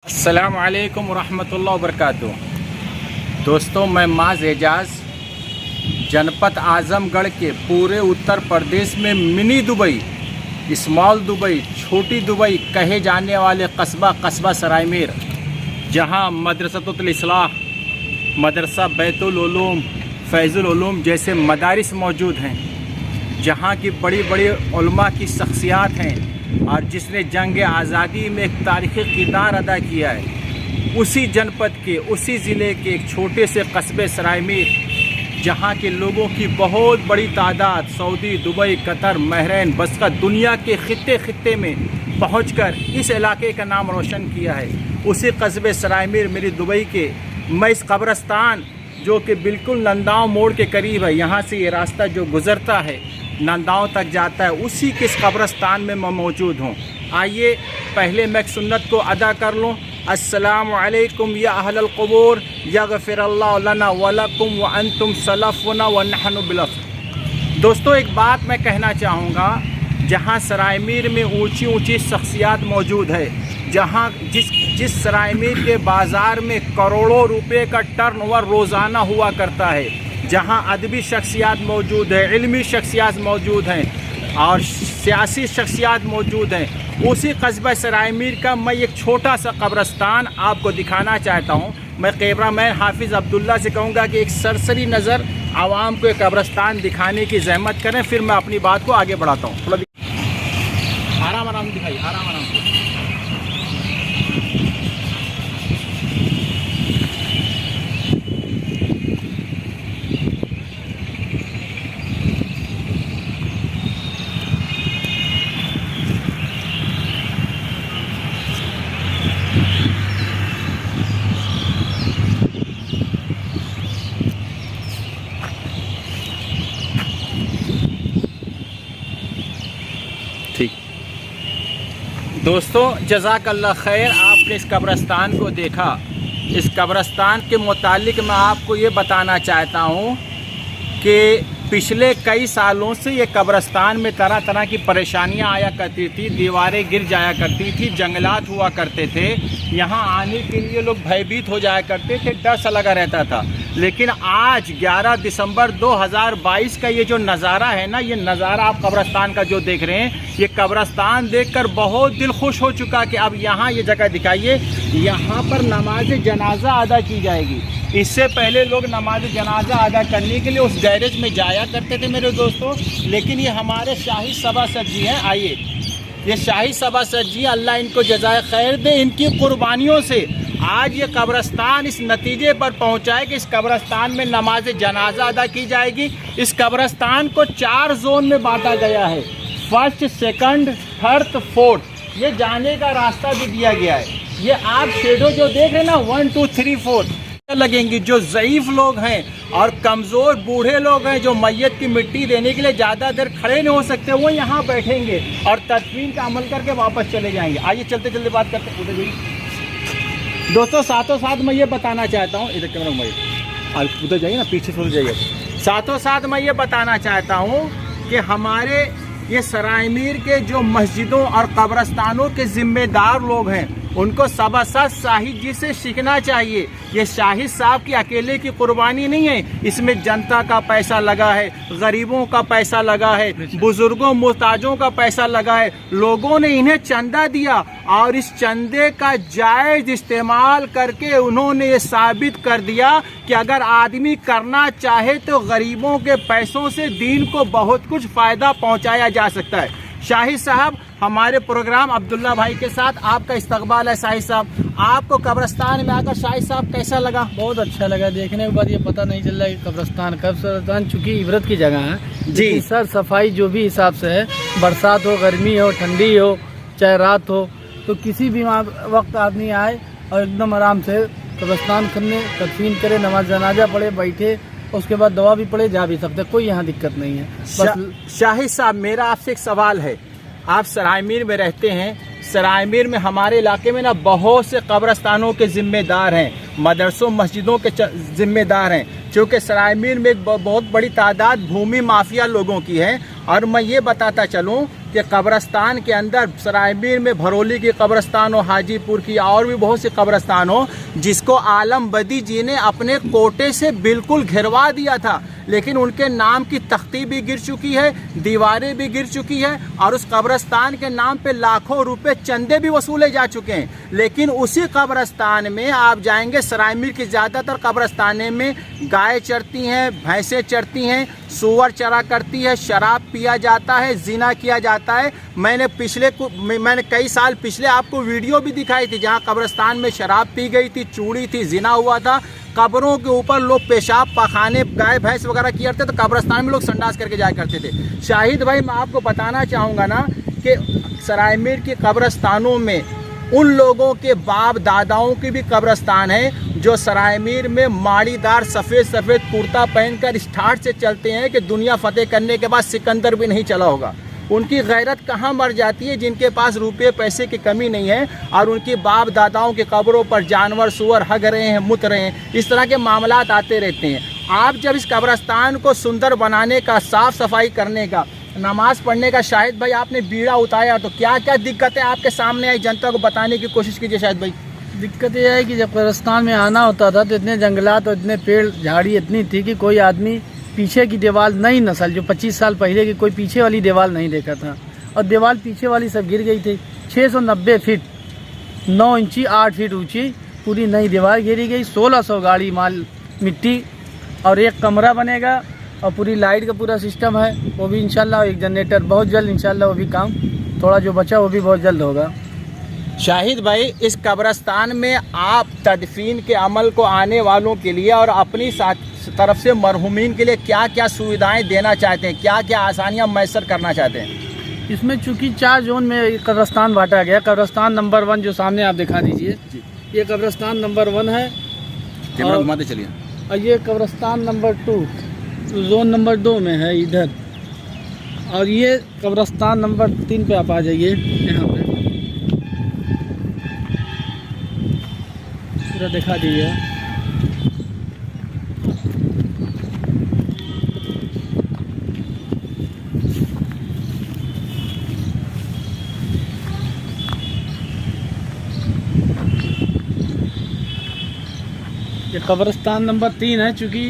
अस्सलाम वालेकुम रहमतुल्लाहि व बरकातुहू। दोस्तों, मैं माज़ एजाज़ जनपद आज़मगढ़ के पूरे उत्तर प्रदेश में मिनी दुबई, स्मॉल दुबई, छोटी दुबई कहे जाने वाले कस्बा सरायमीर, जहां मदरसतुल इस्लाह, मदरसा बैतुल उलूम, फैज़ुल उलूम जैसे मदारिस मौजूद हैं, जहां की बड़ी बड़ी उलमा की शख्सियात हैं और जिसने जंग आज़ादी में एक तारीख़ी किरदार अदा किया है, उसी जनपद के, उसी ज़िले के एक छोटे से कस्बे सरायमीर, जहां के लोगों की बहुत बड़ी तादाद सऊदी, दुबई, कतर, बहरीन, बसकत दुनिया के खित्ते में पहुंचकर इस इलाके का नाम रोशन किया है। उसी कस्बे सरायमीर मेरी दुबई के मैं इस कब्रस्तान जो कि बिल्कुल नंदाव मोड़ के करीब है, यहाँ से ये रास्ता जो गुज़रता है नंदाव तक जाता है, उसी के इस कब्रस्तान में मैं मौजूद हूँ। आइए पहले मैं एक सुन्नत को अदा कर लूँ। अस्सलामु अलैकुम या अहलल क़ुबूर यग़फ़िरुल्लाहु लना व लकुम व अंतुम सलफ़ुना व नहनु बिलफ़। दोस्तों, एक बात मैं कहना चाहूँगा, जहाँ सरायमीर में ऊंची ऊंची शख्सियात मौजूद है, जहाँ जिस सरायमीर के बाज़ार में करोड़ों रुपए का टर्नओवर रोज़ाना हुआ करता है, जहाँ अदबी शख्सियात मौजूद है, इल्मी शख्सियात मौजूद हैं और सियासी शख्सियात मौजूद हैं, उसी कस्बा सरायमीर का मैं एक छोटा सा कब्रस्तान आपको दिखाना चाहता हूँ। मैं कैमरामैन हाफिज़ अब्दुल्ला से कहूँगा कि एक सरसरी नज़र आवाम को एक कब्रस्तान दिखाने की जहमत करें, फिर मैं अपनी बात को आगे बढ़ाता हूँ। थोड़ा आराम दिखाइए, आराम से। ठीक दोस्तों, जज़ाकल्लाह खैर, आपने इस कब्रस्तान को देखा। इस कब्रस्तान के मुतालिक मैं आपको ये बताना चाहता हूँ कि पिछले कई सालों से ये कब्रस्तान में तरह तरह की परेशानियाँ आया करती थी, दीवारें गिर जाया करती थी, जंगलात हुआ करते थे, यहाँ आने के लिए लोग भयभीत हो जाया करते थे, डर सा लगा रहता था। लेकिन आज 11 दिसंबर 2022 का ये जो नज़ारा है ना, ये नज़ारा आप कब्रस्तान का जो देख रहे हैं, ये कब्रस्तान देखकर बहुत दिल खुश हो चुका कि अब यहाँ ये जगह दिखाइए, यहाँ पर नमाज जनाजा अदा की जाएगी। इससे पहले लोग नमाज जनाजा अदा करने के लिए उस गैरेज में जाया करते थे मेरे दोस्तों, लेकिन ये हमारे शाही सभासद जी हैं। आइए, ये शाही सभासद जी, अल्लाह इनको जज़ाए खैर दे, इनकी कुर्बानियों से आज ये कब्रस्तान इस नतीजे पर पहुंचा है कि इस कब्रस्तान में नमाज जनाजा अदा की जाएगी। इस कब्रस्तान को 4 जोन में बांटा गया है, फर्स्ट, सेकंड, थर्ड, फोर्थ। ये जाने का रास्ता भी दिया गया है। ये आप शेडो जो देख रहे हैं ना, 1 2 3 4 लगेंगी। जो ज़ईफ़ लोग हैं और कमज़ोर बूढ़े लोग हैं, जो मैयत की मिट्टी देने के लिए ज़्यादा देर खड़े नहीं हो सकते, वो यहाँ बैठेंगे और तदफीन का अमल करके वापस चले जाएंगे। आइए चलते चलते बात करते हैं। उधर दोस्तों, साथों साथ मैं ये बताना चाहता हूँ, इधर कैमरा मैं उधर जाइए ना, पीछे थोड़ी जाइए। साथों साथ मैं ये बताना चाहता हूँ कि हमारे ये सरायमीर के जो मस्जिदों और कब्रस्तानों के ज़िम्मेदार लोग हैं, उनको सभासद शाहिद जी से सीखना चाहिए। ये शाहिद साहब की अकेले की कुर्बानी नहीं है, इसमें जनता का पैसा लगा है, गरीबों का पैसा लगा है, बुजुर्गों मुहताजों का पैसा लगा है। लोगों ने इन्हें चंदा दिया और इस चंदे का जायज़ इस्तेमाल करके उन्होंने ये साबित कर दिया कि अगर आदमी करना चाहे तो गरीबों के पैसों से दीन को बहुत कुछ फ़ायदा पहुँचाया जा सकता है। शाहिद साहब, हमारे प्रोग्राम अब्दुल्ला भाई के साथ आपका इस्तकबाल है। शाहिद साहब, आपको कब्रस्तान में आकर शाहिद साहब कैसा लगा? बहुत अच्छा लगा। देखने के बाद ये पता नहीं चल रहा है कि कब्रस्तान चूँकि इबरत की जगह है जी, सर सफाई जो भी हिसाब से है, बरसात हो, गर्मी हो, ठंडी हो, चाहे रात हो, तो किसी भी वक्त आदमी आए और एकदम आराम से कब्रस्तान करने, तदफीन करे, नमाज जनाजा पढ़े, बैठे, उसके बाद दवा भी पड़े, जा भी सकते, कोई यहाँ दिक्कत नहीं है। शाहिद साहब, मेरा आपसे एक सवाल है। आप सरायमीर में रहते हैं, सरायमीर में हमारे इलाके में ना बहुत से कब्रस्तानों के ज़िम्मेदार हैं, मदरसों मस्जिदों के ज़िम्मेदार हैं, क्योंकि सरायमीर में एक बहुत बड़ी तादाद भूमि माफिया लोगों की है और मैं ये बताता चलूँ कि कब्रस्तान के अंदर सरायमीर में भरोली की कब्रस्तान हो, हाजीपुर की और भी बहुत सी कब्रस्तान हो, जिसको आलम बदी जी ने अपने कोटे से बिल्कुल घिरवा दिया था, लेकिन उनके नाम की तख्ती भी गिर चुकी है, दीवारें भी गिर चुकी है और उस कब्रस्तान के नाम पे लाखों रुपए चंदे भी वसूले जा चुके हैं। लेकिन उसी कब्रस्तान में आप जाएंगे, सरायमीर की ज़्यादातर कब्रस्ताने में गाय चरती हैं, भैंसें चरती हैं, सूअर चरा करती है, शराब पिया जाता है, जिना किया जाता है। मैंने कई साल पिछले आपको वीडियो भी दिखाई थी जहाँ कब्रस्तान में शराब पी गई थी, चूड़ी थी, जिना हुआ था। कब्रों के ऊपर लोग पेशाब पखाने, गाय भैंस वगैरह किए थे, तो कब्रस्तान में लोग संडास करके जाया करते थे। शाहिद भाई, मैं आपको बताना चाहूँगा ना कि सरायमीर के कब्रस्तानों में उन लोगों के बाप दादाओं की भी कब्रस्तान है जो सरायमीर में माड़ीदार सफ़ेद सफ़ेद कुर्ता पहनकर इस ठाठ से चलते हैं कि दुनिया फतेह करने के बाद सिकंदर भी नहीं चला होगा। उनकी गैरत कहाँ मर जाती है जिनके पास रुपये पैसे की कमी नहीं है और उनकी बाप दादाओं की कब्रों पर जानवर सूअर हग रहे हैं, मुत रहे हैं। इस तरह के मामलात आते रहते हैं। आप जब इस कब्रस्तान को सुंदर बनाने का, साफ़ सफाई करने का, नमाज़ पढ़ने का शाहिद भाई आपने बीड़ा उठाया, तो क्या क्या दिक्कतें आपके सामने आई, जनता को बताने की कोशिश कीजिए शाहिद भाई। दिक्कत यह है कि जब कब्रस्तान में आना होता था तो इतने जंगलात और इतने पेड़ झाड़ी इतनी थी कि कोई आदमी पीछे की दीवार नई नस्ल जो 25 साल पहले की कोई पीछे वाली दीवार नहीं देखा था, और दीवार पीछे वाली सब गिर गई थी। 690 फीट 9 इंची 8 फीट ऊंची पूरी नई दीवार गिरी गई। 1600 गाड़ी माल मिट्टी और एक कमरा बनेगा और पूरी लाइट का पूरा सिस्टम है, वो भी इंशाल्लाह। एक जनरेटर बहुत जल्द इंशाल्लाह वो भी काम थोड़ा जो बचा वो भी बहुत जल्द होगा। शाहिद भाई, इस कब्रस्तान में आप तदफीन के अमल को आने वालों के लिए और अपनी तरफ से मरहूमीन के लिए क्या क्या सुविधाएं देना चाहते हैं, क्या क्या आसानियां मैसर करना चाहते हैं? इसमें चूँकि 4 जोन में कब्रस्तान बांटा गया। कब्रस्तान नंबर 1 जो सामने आप दिखा दीजिए, ये कब्रस्तान नंबर 1 है, और ये कब्रस्तान नंबर 2 जोन नंबर 2 में है इधर, और ये कब्रस्तान नंबर 3 पे आप आ जाइए। यहाँ पे पूरा दिखा दीजिए। ये कब्रस्तान नंबर 3 है, चूँकि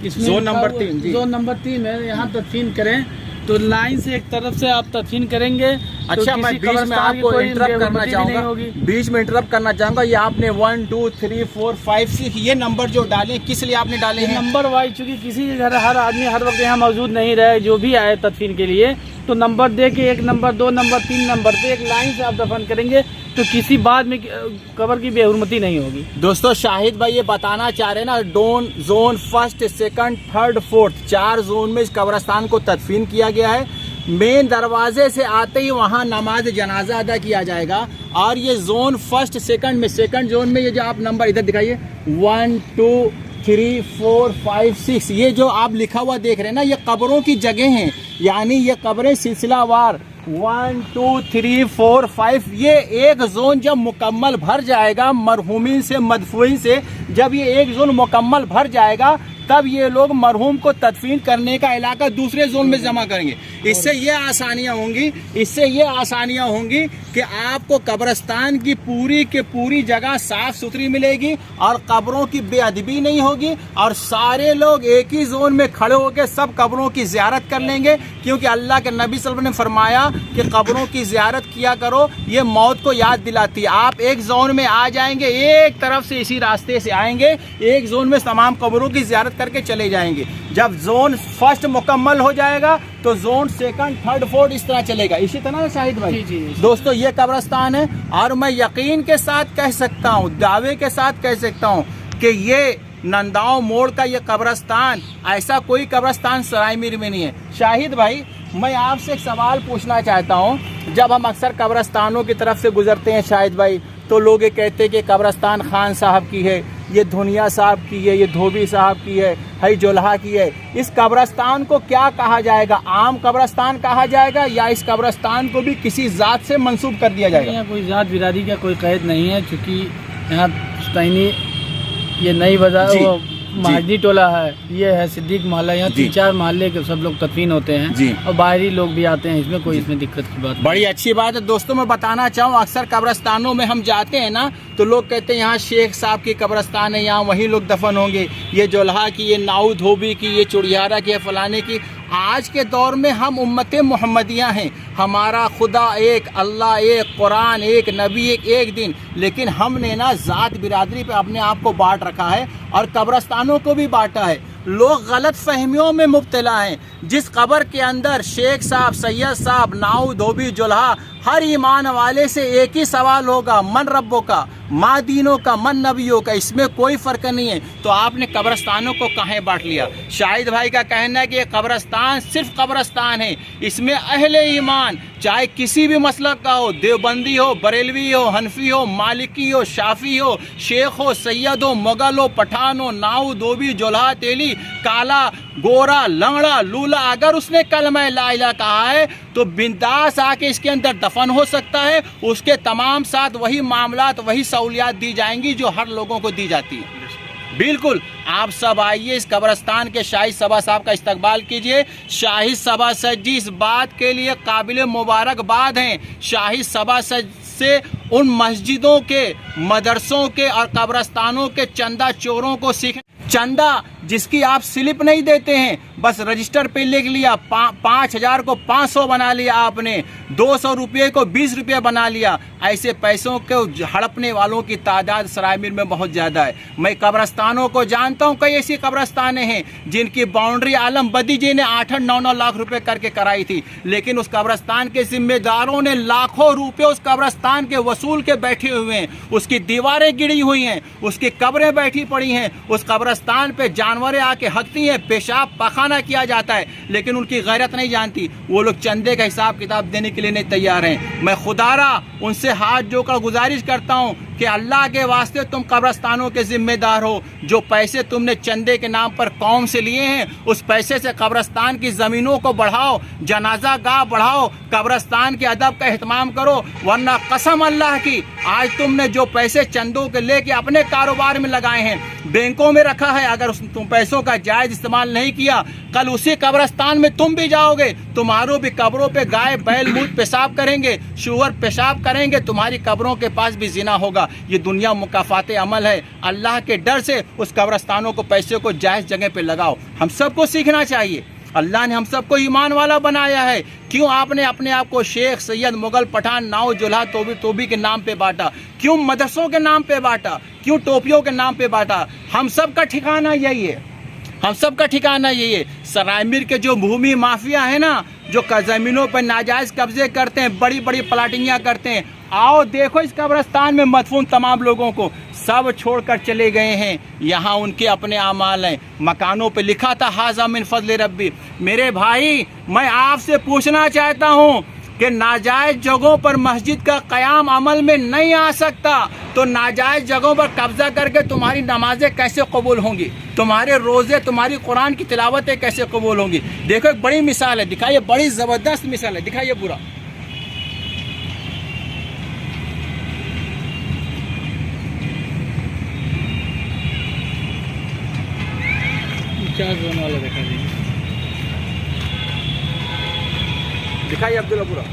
इसमें जोन नंबर 3 जोन नंबर 3 है। यहाँ तदफीन करें तो लाइन से एक तरफ से आप तदफीन करेंगे। अच्छा, तो मैं बीच में आपको इंटरप्ट करना चाहूँगा, बीच में इंटरप्ट करना चाहूँगा। ये आपने 1 2 3 4 5 6 ये नंबर जो डाले, किस लिए आपने डाले हैं? नंबर वाइज, चूँकि किसी घर हर आदमी हर वक्त यहाँ मौजूद नहीं रहे, जो भी आए तदफीन के लिए, तो नंबर दे के 1 नंबर 2 नंबर 3 नंबर पे एक लाइन से आप दफन करेंगे तो किसी बाद में कब्र की बेहुरमती नहीं होगी। दोस्तों, शाहिद भाई ये बताना चाह रहे हैं ना, जोन 1, 2, 3, 4 4 जोन में इस कब्रस्तान को तदफीन किया गया है। मेन दरवाजे से आते ही वहाँ नमाज जनाजा अदा किया जाएगा। और ये जोन 1, 2 में, सेकंड जोन में ये जो आप नंबर इधर दिखाइए 1 2 3 4 5 6 ये जो आप लिखा हुआ देख रहे हैं ना, ये कब्रों की जगह हैं, यानी ये कब्रें सिलसिलावार 1 2 3 4 5 ये एक जोन जब मुकम्मल भर जाएगा, मरहूमीन से मदफूइन से जब ये एक जोन मुकम्मल भर जाएगा, तब ये लोग मरहूम को तदफीन करने का इलाका दूसरे जोन में जमा करेंगे। इससे ये आसानियाँ होंगी कि आपको कब्रस्तान की पूरी जगह साफ सुथरी मिलेगी और कब्रों की बेअदबी नहीं होगी, और सारे लोग एक ही जोन में खड़े होकर सब कब्रों की ज़ियारत कर लेंगे। क्योंकि अल्लाह के नबी सल्लल्लाहु अलैहि वसल्लम ने फरमाया कि कब्रों की ज़ियारत किया करो, ये मौत को याद दिलाती है। आप एक जोन में आ जाएंगे, एक तरफ से इसी रास्ते से आएंगे, एक जोन में तमाम कब्रों की ज़ियारत करके चले जाएंगे। जब जोन 1 मुकम्मल हो जाएगा तो जोन 2, 3, 4 इस तरह चलेगा। इसी तरह शाहिद भाई, जी। दोस्तों, ये कब्रस्तान है और मैं यकीन के साथ कह सकता हूँ, दावे के साथ कह सकता हूँ कि ये नंदाओं मोड़ का ये कब्रस्तान, ऐसा कोई कब्रस्तान सरायमीर में नहीं है। शाहिद भाई, मैं आपसे एक सवाल पूछना चाहता हूँ। जब हम अक्सर कब्रस्तानों की तरफ से गुजरते हैं शाहिद भाई, तो लोग ये कहते हैं कि कब्रस्तान खान साहब की है, ये धुनिया साहब की है, ये धोबी साहब की है, हई जोल्हा की है। इस कब्रस्तान को क्या कहा जाएगा? आम कब्रस्तान कहा जाएगा या इस कब्रस्तान को भी किसी ज़ात से मंसूब कर दिया जाएगा? यहाँ कोई ज़ात बिरादरी का कोई कैद नहीं है, चूँकि यहाँ पुश्तैनी ये नई बाजार महाजनी टोला है, ये है सिद्दीक मोहल्ला, यहाँ जी। 3-4 मोहल्ले के सब लोग तदफीन होते हैं जी। और बाहरी लोग भी आते हैं, इसमें कोई इसमें दिक्कत की बात बड़ी अच्छी बात है। दोस्तों मैं बताना चाहूँ, अक्सर कब्रस्तानों में हम जाते हैं ना, तो लोग कहते हैं यहाँ शेख साहब की कब्रस्तान है, यहाँ वही लोग दफन होंगे, ये जोल्हा की, ये नाऊ धोबी की, ये चुड़ियारा की, फलाने की। आज के दौर में हम उम्मत मोहम्मदिया हैं, हमारा खुदा एक, अल्लाह एक, कुरान एक, नबी एक दिन। लेकिन हमने ना ज़ात बिरादरी पे अपने आप को बांट रखा है और कब्रस्तानों को भी बांटा है। लोग गलत फहमियों में मुब्तला हैं। जिस कब्र के अंदर शेख साहब, सैयद साहब, नाऊ धोबी, जुल्हा, हर ईमान वाले से एक ही सवाल होगा, मन रब्बों का, माँ दीनों का, मन नबियों का, इसमें कोई फ़र्क नहीं है। तो आपने कब्रस्तानों को कहाँ बांट लिया? शाहिद भाई का कहना है कि ये कब्रस्तान सिर्फ कब्रस्तान है, इसमें अहले ईमान चाहे किसी भी मसलक का हो, देवबंदी हो, बरेलवी हो, हनफी हो, मालिकी हो, शाफी हो, शेख हो, सैयद हो, मुगल हो, पठान हो, नाऊ धोबी, जोल्हा, तेली, काला, गोरा, लंगड़ा, लूला, अगर उसने कलमा ला इलाहा कहा है तो बिंदास आके इसके अंदर दफन हो सकता है। उसके तमाम साथ वही मामलात, वही सहूलियात दी जाएंगी जो हर लोगों को दी जाती है। बिल्कुल, आप सब आइए इस कब्रस्तान के शाहिद सबा साहब का इस्तकबाल कीजिए। शाहिद सबा सज जी इस बात के लिए काबिल मुबारकबाद हैं। शाहिद सबा सज से उन मस्जिदों के, मदरसों के और कब्रस्तानों के चंदा चोरों को सीख, चंदा जिसकी आप स्लिप नहीं देते हैं, बस रजिस्टर पे लिख लिया, 5,000 को 500 बना लिया आपने, 200 रुपये को 20 रुपये बना लिया। ऐसे पैसों को हड़पने वालों की तादाद सरायमीर में बहुत ज़्यादा है। मैं कब्रस्तानों को जानता हूँ, कई ऐसी कब्रस्तानें हैं जिनकी बाउंड्री आलम बदी जी ने 8-9 लाख रुपए करके कराई थी, लेकिन उस कब्रस्तान के जिम्मेदारों ने लाखों रुपए उस कब्रस्तान के वसूल के बैठे हुए हैं। उसकी दीवारें गिरी हुई हैं, उसकी कब्रें बैठी पड़ी हैं, उस कब्रस्तान पे जानवरें आके हकती हैं, पेशाब पखाना किया जाता है, लेकिन उनकी गैरत नहीं जानती। वो लोग चंदे का हिसाब किताब देने के लिए नहीं तैयार हैं। मैं खुदारा उनसे हाथ जोड़कर गुजारिश करता हूं कि अल्लाह के वास्ते तुम कब्रस्तानों के जिम्मेदार हो। जो पैसे तुमने चंदे के नाम पर कौम से लिए हैं, उस पैसे से कब्रस्तान की ज़मीनों को बढ़ाओ, जनाजा गाह बढ़ाओ, कब्रस्तान के अदब का एहतमाम करो। वरना कसम अल्लाह की, आज तुमने जो पैसे चंदों के लेके अपने कारोबार में लगाए हैं, बैंकों में रखा है, अगर तुम पैसों का जायज़ इस्तेमाल नहीं किया, कल उसी कब्रस्तान में तुम भी जाओगे, तुम्हारों भी कब्रों पे गाय बैल मूत पेशाब करेंगे, शुअर पेशाब करेंगे, तुम्हारी कब्रों के पास भी जिना होगा। ये दुनिया मुकाफात अमल है। अल्लाह के डर से उस कब्रस्तानों को, पैसे को जायज़ जगह पे लगाओ। हम सबको सीखना चाहिए। अल्लाह ने हम सबको ईमान वाला बनाया है। क्यों आपने अपने आप को शेख, सैयद, मुगल, पठान, नाऊ, जुल्हा, तोबी के नाम पे बांटा? क्यों मदरसों के नाम पे बांटा? क्यों टोपियों के नाम पे बांटा? हम सब का ठिकाना यही है, हम सब का ठिकाना यही है। सरायमीर के जो भूमि माफिया है ना, जो ज़मीनों पर नाजायज़ कब्जे करते हैं, बड़ी बड़ी प्लाटिंगियाँ करते हैं, आओ देखो इस कब्रस्तान में मदफून तमाम लोगों को सब छोड़कर चले गए हैं। यहाँ उनके अपने आमाल हैं। मकानों पे लिखा था हाज़ा मिन फज़ल रब्बी। मेरे भाई, मैं आपसे पूछना चाहता हूँ कि नाजायज़ जगहों पर मस्जिद का क़याम अमल में नहीं आ सकता, तो नाजायज़ जगहों पर कब्जा करके तुम्हारी नमाजें कैसे कबूल होंगी? तुम्हारे रोज़े, तुम्हारी कुरान की तिलावतें कैसे कबूल होंगी? देखो एक बड़ी मिसाल है, दिखाइए, बड़ी ज़बरदस्त मिसाल है, दिखाइए पूरा। वाला दिखा दीजिए, दिखाइए अब्दुल्ला पूरा।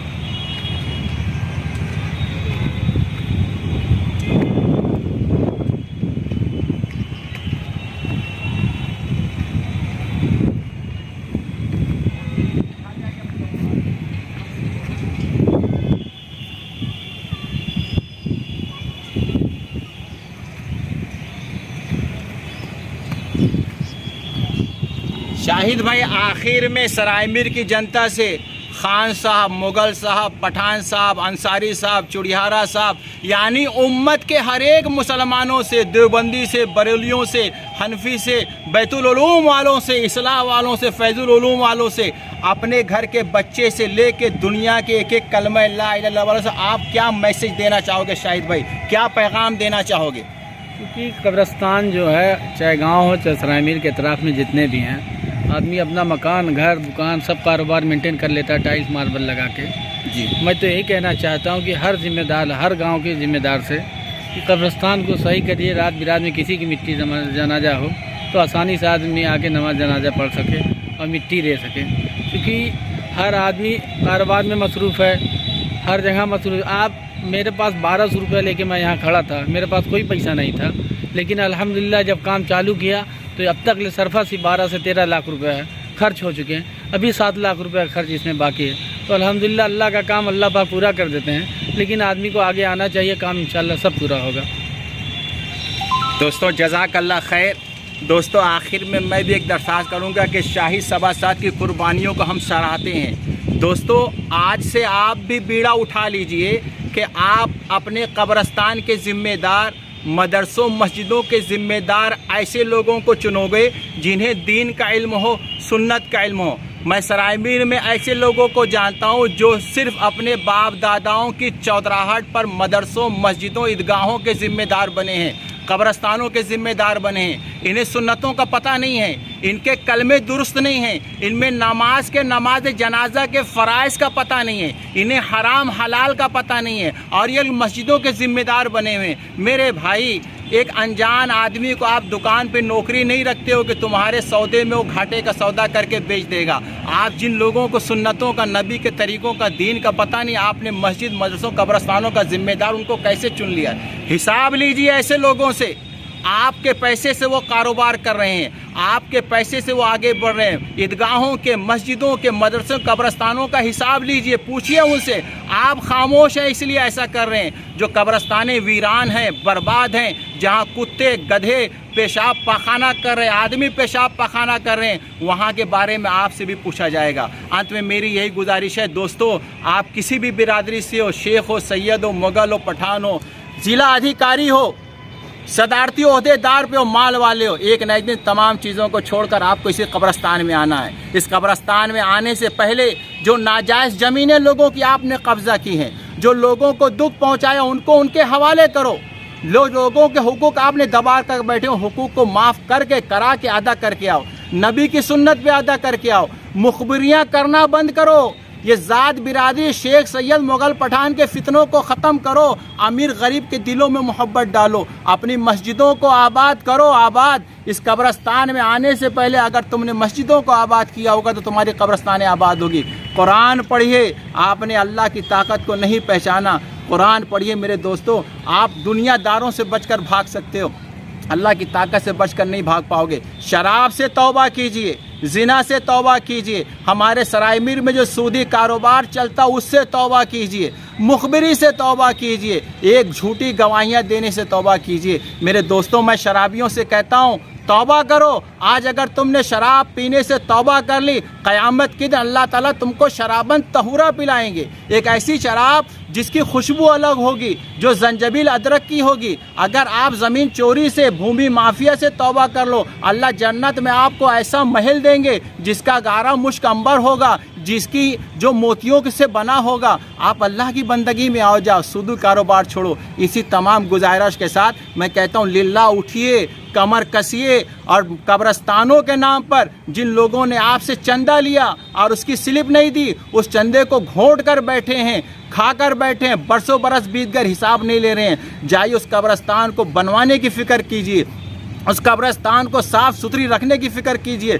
शाहिद भाई, आखिर में सरायमीर की जनता से खान साहब, मुगल साहब, पठान साहब, अंसारी साहब, चुड़ियारा साहब, यानी उम्मत के हर एक मुसलमानों से, देवबंदी से, बरेलियों से, हनफी से, बैतुल उलूम वालों से, इस्लाह वालों से, फैजुल उलूम वालों से, अपने घर के बच्चे से लेके दुनिया के एक एक कलमा ला इलाहा इल्लल्लाह वालों से आप क्या मैसेज देना चाहोगे? शाहिद भाई, क्या पैगाम देना चाहोगे? क्योंकि कब्रस्तान जो है, चाहे गाँव हो चाहे सरायमीर के अतराफ़ में जितने भी हैं, आदमी अपना मकान, घर, दुकान, सब कारोबार मेंटेन कर लेता है टाइल्स मार्बल लगा के। जी, मैं तो यही कहना चाहता हूँ कि हर जिम्मेदार, हर गांव के जिम्मेदार से कि कब्रस्तान को सही करिए। रात बिरात में किसी की मिट्टी जनाजा हो तो आसानी से आदमी आके नमाज जनाजा पढ़ सके और मिट्टी दे सके। क्योंकि हर आदमी कारोबार में मसरूफ़ है, हर जगह मसरूफ़। आप मेरे पास 1200 रुपये लेके मैं यहाँ खड़ा था, मेरे पास कोई पैसा नहीं था, लेकिन अल्हम्दुलिल्लाह जब काम चालू किया तो अब तक सरफा सी 12 से 13 लाख रुपए खर्च हो चुके हैं। अभी 7 लाख रुपए खर्च इसमें बाकी है। तो अल्हम्दुलिल्लाह अल्लाह का काम अल्लाह पाक पूरा कर देते हैं, लेकिन आदमी को आगे आना चाहिए, काम इंशाल्लाह सब पूरा होगा। दोस्तों जज़ाकल्लाह खैर। दोस्तों आखिर में मैं भी एक दरख्वास्त करूंगा कि शाही सभासद की कुर्बानियों को हम सराहते हैं। दोस्तों आज से आप भी बीड़ा उठा लीजिए कि आप अपने कब्रस्तान के ज़िम्मेदार, मदरसों मस्जिदों के ज़िम्मेदार ऐसे लोगों को चुनोगे जिन्हें दीन का इल्म हो, सुन्नत का इल्म हो। मैं सराय मीर में ऐसे लोगों को जानता हूं जो सिर्फ अपने बाप दादाओं की चौधराहट पर मदरसों मस्जिदों ईदगाहों के ज़िम्मेदार बने हैं, कब्रस्तानों के ज़िम्मेदार बने हैं। इन्हें सुन्नतों का पता नहीं है, इनके कलमे दुरुस्त नहीं हैं, इनमें नमाज जनाजा के फ़राइज़ का पता नहीं है, इन्हें हराम हलाल का पता नहीं है और ये मस्जिदों के ज़िम्मेदार बने हुए हैं। मेरे भाई, एक अनजान आदमी को आप दुकान पे नौकरी नहीं रखते हो कि तुम्हारे सौदे में वो घाटे का सौदा करके बेच देगा। आप जिन लोगों को सुन्नतों का, नबी के तरीक़ों का, दीन का पता नहीं, आपने मस्जिद मदरसों कब्रस्तानों का ज़िम्मेदार उनको कैसे चुन लिया? हिसाब लीजिए ऐसे लोगों से। आपके पैसे से वो कारोबार कर रहे हैं, आपके पैसे से वो आगे बढ़ रहे हैं। ईदगाहों के, मस्जिदों के, मदरसों, कब्रस्तानों का हिसाब लीजिए, पूछिए उनसे। आप खामोश हैं इसलिए ऐसा कर रहे हैं। जो कब्रस्तानें वीरान हैं, बर्बाद हैं, जहाँ कुत्ते गधे पेशाब पाखाना कर रहे हैं, आदमी पेशाब पाखाना कर रहे हैं, वहाँ के बारे में आपसे भी पूछा जाएगा। अंत में मेरी यही गुजारिश है दोस्तों, आप किसी भी बिरादरी से हो, शेख हो, सैयद हो, मुगल हो, पठान हो, ज़िला अधिकारी हो, सदारती ओहदेदार पे हो, माल वाले हो, एक न एक दिन तमाम चीज़ों को छोड़कर आपको इसी कब्रस्तान में आना है। इस कब्रस्तान में आने से पहले जो नाजायज़ ज़मीनें लोगों की आपने कब्ज़ा की हैं, जो लोगों को दुख पहुंचाया, उनको उनके हवाले करो। लोगों के हुकूक आपने दबा कर बैठे हो, हुकूक को माफ़ करके, करा के अदा करके आओ। नबी की सुन्नत पे अदा करके आओ। मुखबिरियाँ करना बंद करो। ये ज़ात बिरादरी, शेख सैयद, मुग़ल पठान के फितनों को ख़त्म करो। अमीर गरीब के दिलों में मोहब्बत डालो। अपनी मस्जिदों को आबाद करो, आबाद। इस कब्रस्तान में आने से पहले अगर तुमने मस्जिदों को आबाद किया होगा तो तुम्हारी कब्रस्तानें आबाद होगी। कुरान पढ़िए। आपने अल्लाह की ताकत को नहीं पहचाना, कुरान पढ़िए मेरे दोस्तों। आप दुनियादारों से बचकर भाग सकते हो, अल्लाह की ताकत से बचकर नहीं भाग पाओगे। शराब से तौबा कीजिए, जिना से तौबा कीजिए, हमारे सराय मीर में जो सूदी कारोबार चलता उससे तौबा कीजिए, मुखबिरी से तौबा कीजिए, एक झूठी गवाहियाँ देने से तौबा कीजिए। मेरे दोस्तों, मैं शराबियों से कहता हूँ तौबा करो। आज अगर तुमने शराब पीने से तौबा कर ली, क़यामत के दिन अल्लाह ताला तुमको शराबन तहुरा पिलाएंगे। एक ऐसी शराब जिसकी खुशबू अलग होगी, जो जंजबील अदरक की होगी। अगर आप ज़मीन चोरी से, भूमि माफिया से तौबा कर लो, अल्लाह जन्नत में आपको ऐसा महल देंगे जिसका गारा मुश्क अंबर होगा, जिसकी जो मोतियों से बना होगा। आप अल्लाह की बंदगी में आओ, जाओ, सूदी कारोबार छोड़ो। इसी तमाम गुजारिश के साथ मैं कहता हूँ, लिल्लाह उठिए, कमर कसिए और कब्रस्तानों के नाम पर जिन लोगों ने आपसे चंदा लिया और उसकी स्लिप नहीं दी, उस चंदे को घोंट कर बैठे हैं, खाकर बैठे हैं, बरसों बरस बीत कर हिसाब नहीं ले रहे हैं। जाइए उस कब्रस्तान को बनवाने की फ़िक्र कीजिए, उस कब्रस्तान को साफ़ सुथरी रखने की फ़िक्र कीजिए,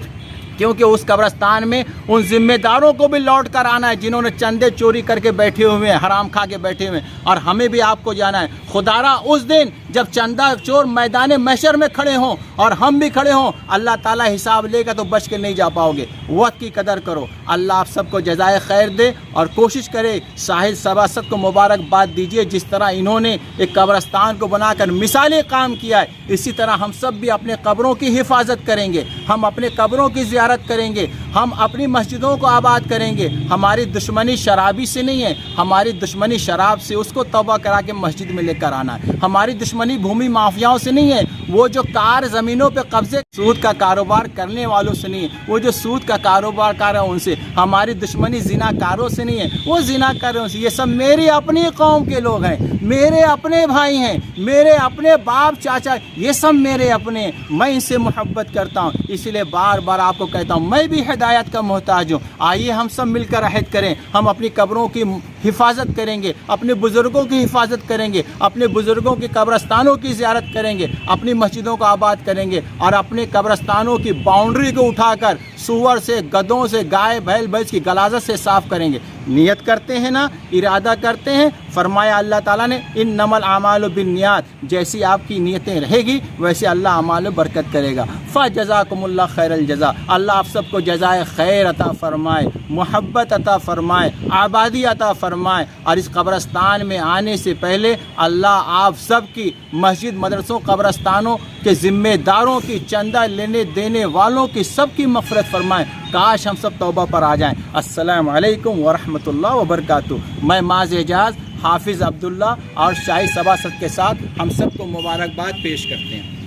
क्योंकि उस कब्रस्तान में उन जिम्मेदारों को भी लौट कर आना है जिन्होंने चंदे चोरी करके बैठे हुए हैं, हराम खा के बैठे हुए हैं। और हमें भी आपको जाना है। खुदारा उस दिन जब चंदा चोर मैदान महशर में खड़े हों और हम भी खड़े हों, अल्लाह ताला हिसाब लेगा तो बच के नहीं जा पाओगे। वक्त की कदर करो। अल्लाह आप सबको जज़ाए खैर दे और कोशिश करे साहिल सभासद को मुबारकबाद दीजिए। जिस तरह इन्होंने एक कब्रस्तान को बनाकर मिसाली काम किया है, इसी तरह हम सब भी अपने कब्रों की हिफाजत करेंगे, हम अपने कब्रों की ज़ियारत करेंगे, हम अपनी मस्जिदों को आबाद करेंगे। हमारी दुश्मनी शराबी से नहीं है, हमारी दुश्मनी शराब से, उसको तौबा करा के मस्जिद में लेकर आना है। हमारी दुश्मनी भूमि माफियाओं से नहीं है, वो जो कार ज़मीनों पे कब्जे सूद का कारोबार करने वालों से नहीं है, वो जो सूद का कारोबार कर रहे हैं उनसे। हमारी दुश्मनी जिनाकारों से नहीं है, वो जिनाकारों से। ये सब मेरी अपनी कौम के लोग हैं, मेरे अपने भाई हैं, मेरे अपने बाप चाचा, ये सब मेरे अपने। मैं इनसे मोहब्बत करता हूँ, इसलिए बार बार आपको कहता हूँ, मैं भी हिदायत का मोहताज हूँ। आइए हम सब मिलकर अहद करें, हम अपनी कब्रों की हिफाजत करेंगे, अपने बुज़ुर्गों की हिफाजत करेंगे, अपने बुज़ुर्गों की कब्रस्तानों की ज़ियारत करेंगे, अपनी मस्जिदों को आबाद करेंगे और अपने कब्रस्तानों की बाउंड्री को उठाकर सूअर से, गधों से, गाय बैल भैंस की गलाजत से साफ़ करेंगे। नियत करते हैं ना, इरादा करते हैं। फरमाया अल्लाह ताला ने इन्नमल आमालु बिन्नियात, जैसी आपकी नीयतें रहेगी वैसे अल्लाह अमाल में बरकत करेगा। फ़जज़ाकुमुल्लाह खैरल जज़ा, अल्लाह आप सबको जज़ाए खैर अता फ़रमाए, मोहब्बत अता फ़रमाए, आबादी अता फ़रमाए। और इस कब्रस्तान में आने से पहले अल्लाह आप सब की मस्जिद, मदरसों, कब्रस्तानों के ज़िम्मेदारों की, चंदा लेने देने वालों की सबकी मग़फ़िरत फ़रमाए। काश हम सब तौबा पर आ जाएँ। अस्सलामु अलैकुम व रहमतुल्लाहि व बरकातुहू। मैं माज़ एजाज़ हाफिज़ अब्दुल्ला और शाही सभासद के साथ हम सबको मुबारकबाद पेश करते हैं।